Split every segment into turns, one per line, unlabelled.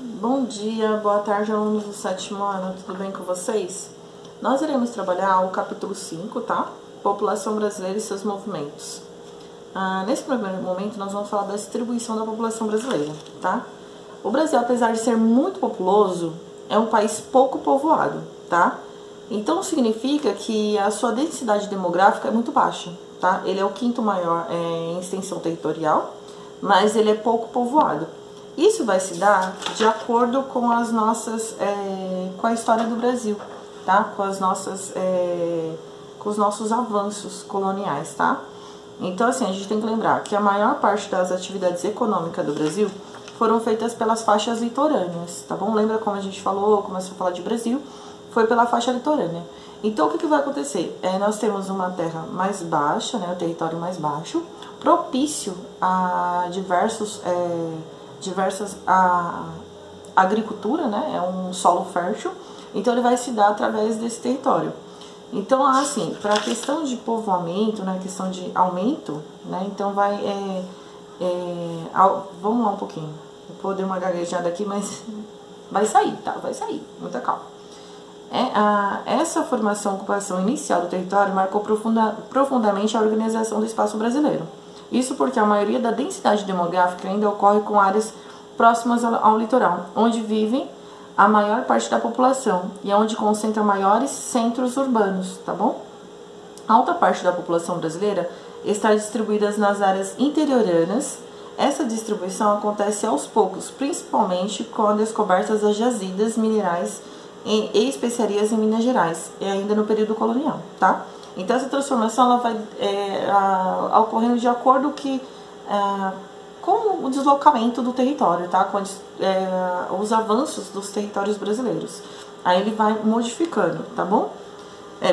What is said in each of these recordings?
Bom dia, boa tarde, alunos do 7º ano, tudo bem com vocês? Nós iremos trabalhar o capítulo 5, tá? População brasileira e seus movimentos. Nesse primeiro momento, nós vamos falar da distribuição da população brasileira, tá? O Brasil, apesar de ser muito populoso, é um país pouco povoado, tá? Então, significa que a sua densidade demográfica é muito baixa, tá? Ele é o quinto maior em extensão territorial, mas ele é pouco povoado. Isso vai se dar de acordo com as nossas, com a história do Brasil, tá? Com os nossos avanços coloniais, tá? Então, assim, a gente tem que lembrar que a maior parte das atividades econômicas do Brasil foram feitas pelas faixas litorâneas, tá bom? Lembra como a gente falou, começou a falar de Brasil, foi pela faixa litorânea. Então, o que vai acontecer? Nós temos uma terra mais baixa, né, o território mais baixo, propício a diversas agricultura, né? É um solo fértil, então ele vai se dar através desse território. Então, assim, para a questão de povoamento, né, questão de aumento, né, então vamos lá um pouquinho. Eu vou dar uma gaguejada aqui, mas vai sair, tá? Vai sair, muita calma. Essa formação, ocupação inicial do território marcou profundamente a organização do espaço brasileiro. Isso porque a maioria da densidade demográfica ainda ocorre com áreas próximas ao litoral, onde vivem a maior parte da população e é onde concentra maiores centros urbanos, tá bom? A alta parte da população brasileira está distribuída nas áreas interioranas. Essa distribuição acontece aos poucos, principalmente com a descoberta das jazidas minerais e especiarias em Minas Gerais, e ainda no período colonial, tá? Então, essa transformação ela vai ocorrendo de acordo com o deslocamento do território, tá? Com os avanços dos territórios brasileiros. Aí ele vai modificando, tá bom?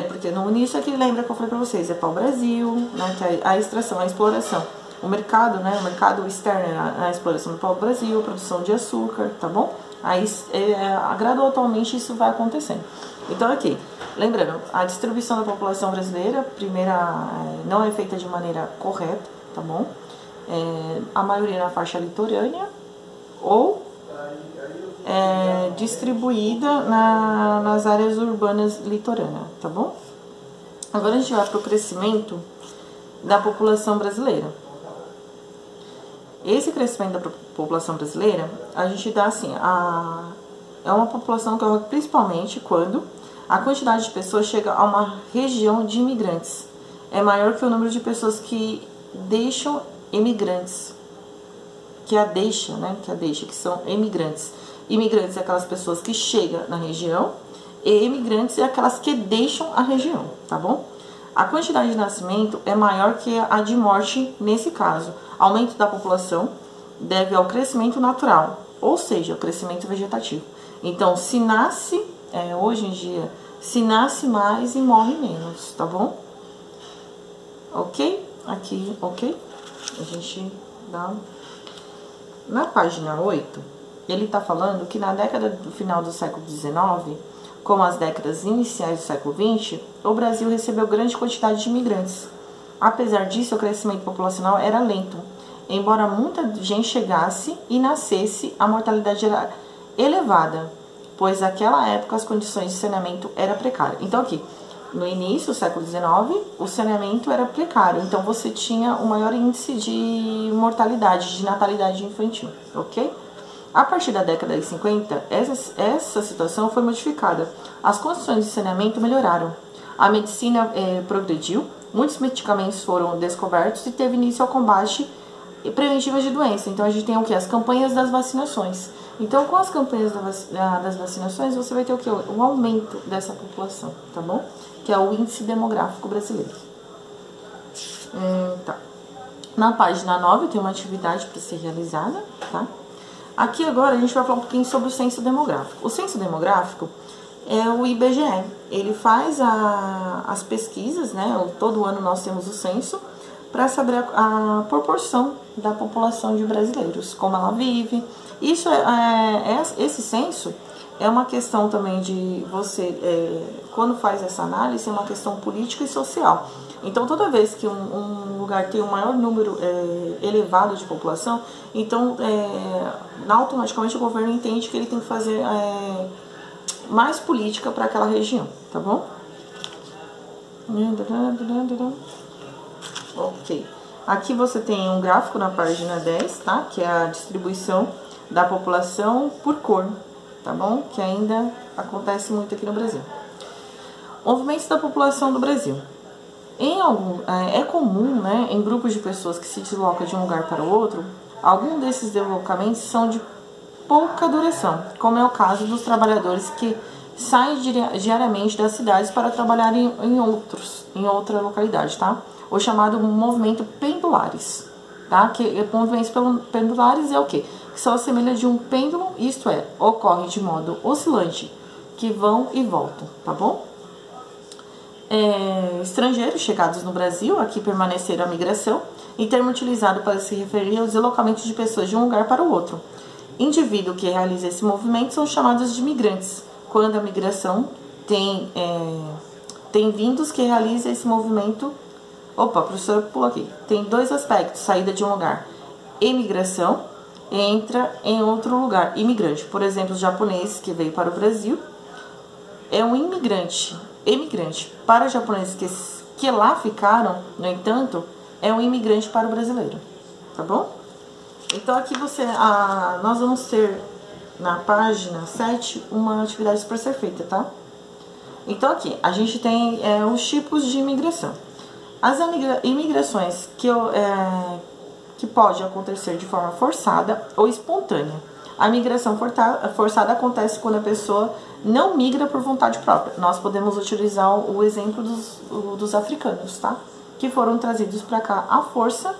Porque no início aqui, lembra que eu falei pra vocês, é pau-brasil, né? Que é a extração, a exploração. O mercado, né? O mercado externo é a exploração do pau-brasil, produção de açúcar, tá bom? Aí, gradualmente, isso vai acontecendo. Então, aqui, lembrando, a distribuição da população brasileira, não é feita de maneira correta, tá bom? A maioria na faixa litorânea ou distribuída nas áreas urbanas litorâneas, tá bom? Agora a gente vai para o crescimento da população brasileira. Esse crescimento da população brasileira, a gente dá assim, é uma população que ocorre principalmente quando a quantidade de pessoas chega a uma região de imigrantes. É maior que o número de pessoas que deixam imigrantes, que são imigrantes. Imigrantes é aquelas pessoas que chegam na região, e imigrantes é aquelas que deixam a região, tá bom? A quantidade de nascimento é maior que a de morte nesse caso. Aumento da população deve ao crescimento natural, ou seja, ao crescimento vegetativo. Então, se nasce, hoje em dia, se nasce mais e morre menos, tá bom? Ok? Aqui, ok? A gente dá... Na página 8, ele está falando que na década do final do século XIX, como as décadas iniciais do século XX, o Brasil recebeu grande quantidade de imigrantes. Apesar disso, o crescimento populacional era lento. Embora muita gente chegasse e nascesse, a mortalidade era elevada, pois naquela época as condições de saneamento eram precárias. Então aqui, no início do século XIX, o saneamento era precário, então você tinha um maior índice de mortalidade, de natalidade infantil, ok? A partir da década de 50, essa situação foi modificada. As condições de saneamento melhoraram. A medicina progrediu, muitos medicamentos foram descobertos e teve início ao combate preventivo de doença. Então, a gente tem o que? As campanhas das vacinações. Então, com as campanhas das vacinações, você vai ter o que? O aumento dessa população, tá bom? Que é o índice demográfico brasileiro. Tá. Na página 9 tem uma atividade para ser realizada, tá? Aqui agora a gente vai falar um pouquinho sobre o censo demográfico. O censo demográfico é o IBGE. Ele faz as pesquisas, né? Todo ano nós temos o censo para saber a proporção da população de brasileiros, como ela vive. Esse censo, é uma questão também de você, quando faz essa análise, é uma questão política e social. Então, toda vez que um lugar tem um maior número elevado de população, então, automaticamente o governo entende que ele tem que fazer mais política para aquela região, tá bom? Ok. Aqui você tem um gráfico na página 10, tá? Que é a distribuição da população por cor, tá bom? Que ainda acontece muito aqui no Brasil. Movimentos da população do Brasil. É comum, né, em grupos de pessoas que se deslocam de um lugar para o outro, alguns desses deslocamentos são de pouca duração, como é o caso dos trabalhadores que saem diariamente das cidades para trabalhar em outra localidade, tá? O chamado movimento pendulares, tá? Que movimentos pendulares é o quê? Que são semelhantes de um pêndulo, isto é, ocorre de modo oscilante, que vão e voltam, tá bom? Estrangeiros chegados no Brasil, aqui permaneceram a migração, em termo utilizado para se referir aos deslocamentos de pessoas de um lugar para o outro. Indivíduo que realiza esse movimento são chamados de migrantes, quando a migração tem vindos que realiza esse movimento. Opa, professor, pula aqui. Tem dois aspectos: saída de um lugar, emigração, entra em outro lugar, imigrante. Por exemplo, os japoneses que veio para o Brasil é um emigrante. Para japoneses que lá ficaram, no entanto, é um imigrante para o brasileiro, tá bom? Então aqui nós vamos ter na página 7 uma atividade para ser feita, tá? Então aqui a gente tem os tipos de imigração. As imigrações que pode acontecer de forma forçada ou espontânea. A migração forçada acontece quando a pessoa não migra por vontade própria. Nós podemos utilizar o exemplo dos africanos, tá? Que foram trazidos para cá à força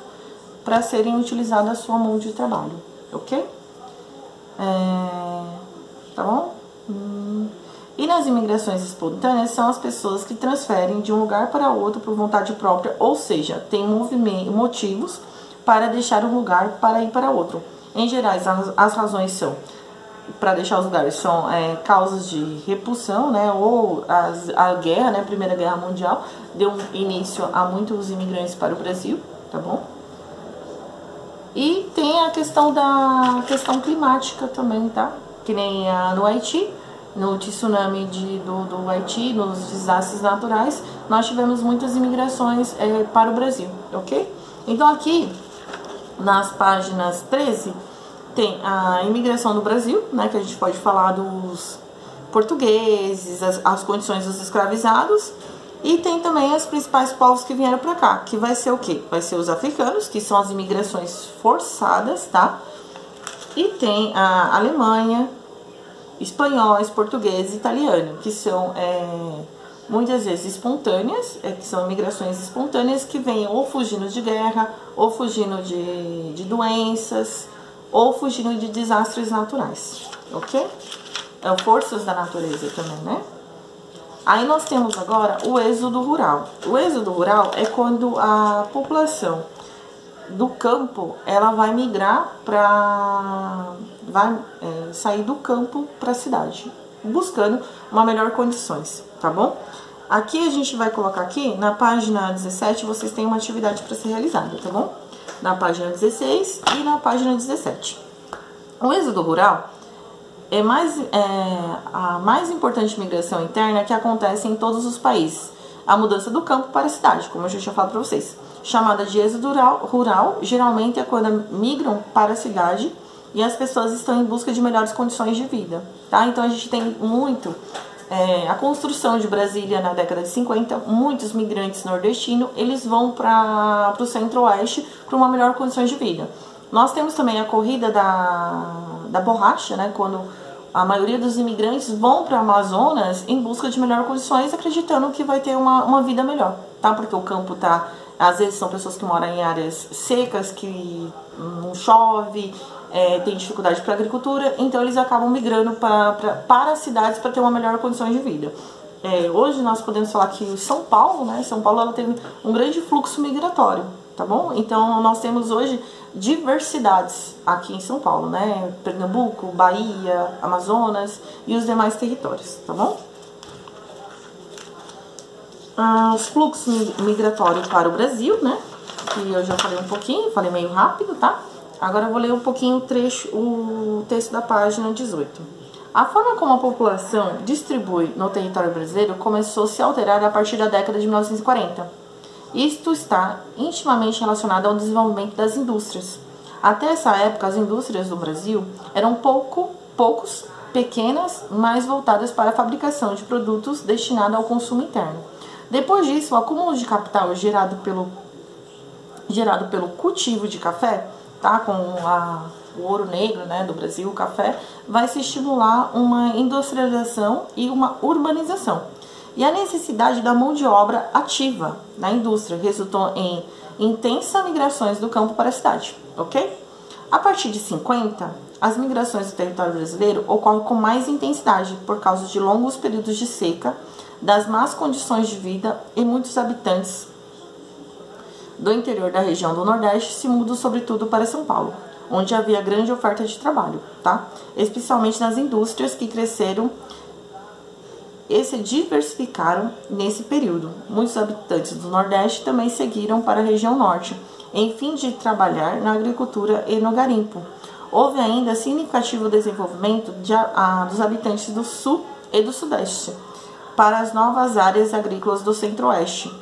para serem utilizadas a sua mão de trabalho, ok? Tá bom? E nas imigrações espontâneas são as pessoas que transferem de um lugar para outro por vontade própria, ou seja, tem motivos para deixar um lugar para ir para outro. Em geral, as razões são para deixar os lugares são causas de repulsão, né, ou a guerra, né, a Primeira Guerra Mundial deu início a muitos imigrantes para o Brasil, tá bom? E tem a questão climática também, tá? Que nem no Haiti, no tsunami do Haiti, nos desastres naturais, nós tivemos muitas imigrações para o Brasil, ok? Então aqui, nas páginas 13, tem a imigração no Brasil, né, que a gente pode falar dos portugueses, as condições dos escravizados, e tem também os principais povos que vieram para cá, que vai ser o quê? Vai ser os africanos, que são as imigrações forçadas, tá? E tem a Alemanha, espanhóis, portugueses e italianos, que são muitas vezes espontâneas, que são imigrações espontâneas que vêm ou fugindo de guerra, ou fugindo de doenças, ou fugindo de desastres naturais, ok? Forças da natureza também, né? Aí nós temos agora o êxodo rural. O êxodo rural é quando a população do campo, ela vai migrar vai sair do campo para a cidade, buscando uma melhor condições, tá bom? Aqui a gente vai colocar aqui, na página 17, vocês têm uma atividade para ser realizada, tá bom? Na página 16 e na página 17. O êxodo rural é a mais importante migração interna que acontece em todos os países. A mudança do campo para a cidade, como eu já tinha falado para vocês. Chamada de êxodo rural, geralmente é quando migram para a cidade e as pessoas estão em busca de melhores condições de vida, tá? Então a gente tem muito a construção de Brasília na década de 50, muitos migrantes nordestinos, eles vão para o centro-oeste para uma melhor condições de vida. Nós temos também a corrida da borracha, né, quando a maioria dos imigrantes vão para Amazonas em busca de melhores condições, acreditando que vai ter uma vida melhor, tá? Porque o campo tá, às vezes são pessoas que moram em áreas secas, que não chove, tem dificuldade para agricultura, então eles acabam migrando para as cidades para ter uma melhor condição de vida. Hoje nós podemos falar que São Paulo, né? São Paulo ela teve um grande fluxo migratório, tá bom? Então, nós temos hoje diversidades aqui em São Paulo, né? Pernambuco, Bahia, Amazonas e os demais territórios, tá bom? Os fluxos migratórios para o Brasil, né? Que eu já falei um pouquinho, falei meio rápido, tá? Agora eu vou ler um pouquinho o texto da página 18. A forma como a população distribui no território brasileiro começou a se alterar a partir da década de 1940. Isto está intimamente relacionado ao desenvolvimento das indústrias. Até essa época, as indústrias do Brasil eram poucos, pequenas, mas voltadas para a fabricação de produtos destinados ao consumo interno. Depois disso, o acúmulo de capital gerado pelo cultivo de café, tá, com o ouro negro, né, do Brasil, o café, vai se estimular uma industrialização e uma urbanização. E a necessidade da mão de obra ativa na indústria resultou em intensas migrações do campo para a cidade, ok? A partir de 50, as migrações do território brasileiro ocorrem com mais intensidade por causa de longos períodos de seca, das más condições de vida e muitos habitantes do interior da região do Nordeste se mudam sobretudo para São Paulo, onde havia grande oferta de trabalho, tá? Especialmente nas indústrias que cresceram e se diversificaram nesse período. Muitos habitantes do Nordeste também seguiram para a região Norte, em fim de trabalhar na agricultura e no garimpo. Houve ainda significativo desenvolvimento dos habitantes do Sul e do Sudeste para as novas áreas agrícolas do Centro-Oeste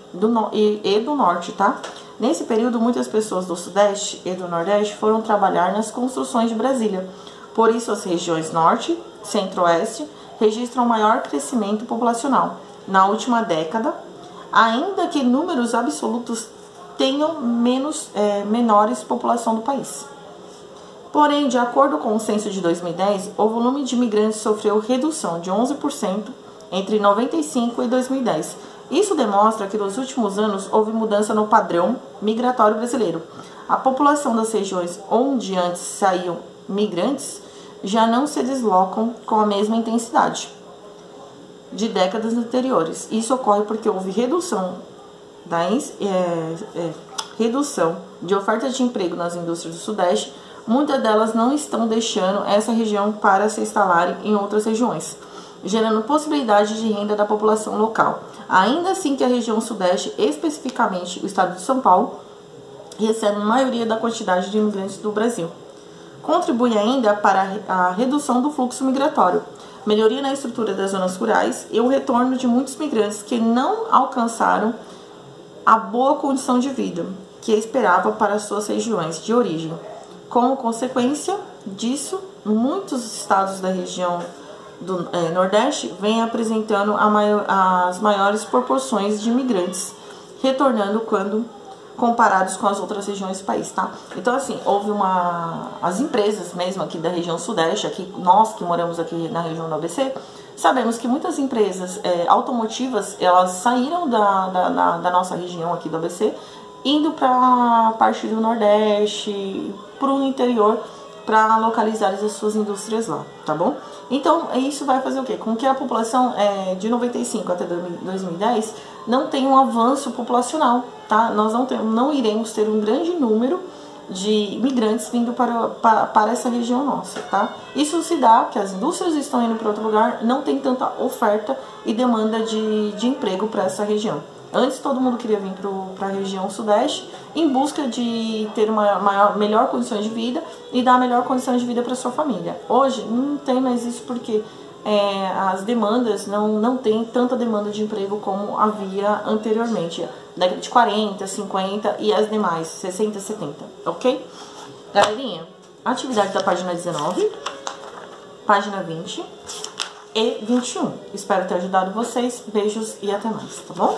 e do Norte, tá? Nesse período, muitas pessoas do Sudeste e do Nordeste foram trabalhar nas construções de Brasília. Por isso, as regiões Norte, Centro-Oeste registram maior crescimento populacional na última década, ainda que números absolutos tenham menores população do país. Porém, de acordo com o censo de 2010, o volume de imigrantes sofreu redução de 11% entre 95 e 2010. Isso demonstra que nos últimos anos houve mudança no padrão migratório brasileiro. A população das regiões onde antes saíam migrantes já não se deslocam com a mesma intensidade de décadas anteriores. Isso ocorre porque houve redução de oferta de emprego nas indústrias do Sudeste. Muitas delas não estão deixando essa região para se instalarem em outras regiões, gerando possibilidade de renda da população local. Ainda assim que a região Sudeste, especificamente o estado de São Paulo, recebe a maioria da quantidade de imigrantes do Brasil. Contribui ainda para a redução do fluxo migratório, melhoria na estrutura das zonas rurais e o retorno de muitos migrantes que não alcançaram a boa condição de vida que esperava para suas regiões de origem. Como consequência disso, muitos estados da região do Nordeste vêm apresentando as maiores proporções de imigrantes retornando quando comparados com as outras regiões do país, tá? Então, assim, houve as empresas mesmo aqui da região Sudeste, aqui, nós que moramos aqui na região do ABC, sabemos que muitas empresas automotivas, elas saíram da nossa região aqui do ABC, indo para a parte do Nordeste, para o interior, para localizar as suas indústrias lá, tá bom? Então, isso vai fazer o quê? Com que a população de 95 até 2010 não tenha um avanço populacional, tá? Nós não iremos ter um grande número de imigrantes vindo para essa região nossa, tá? Isso se dá que as indústrias estão indo para outro lugar, não tem tanta oferta e demanda de emprego para essa região. Antes todo mundo queria vir para a região Sudeste em busca de ter melhor condições de vida e dar melhor condição de vida para sua família. Hoje não tem mais isso porque as demandas não tem tanta demanda de emprego como havia anteriormente, década de 40, 50 e as demais, 60, 70, ok? Galerinha, atividade da página 19, página 20 e 21. Espero ter ajudado vocês. Beijos e até mais, tá bom?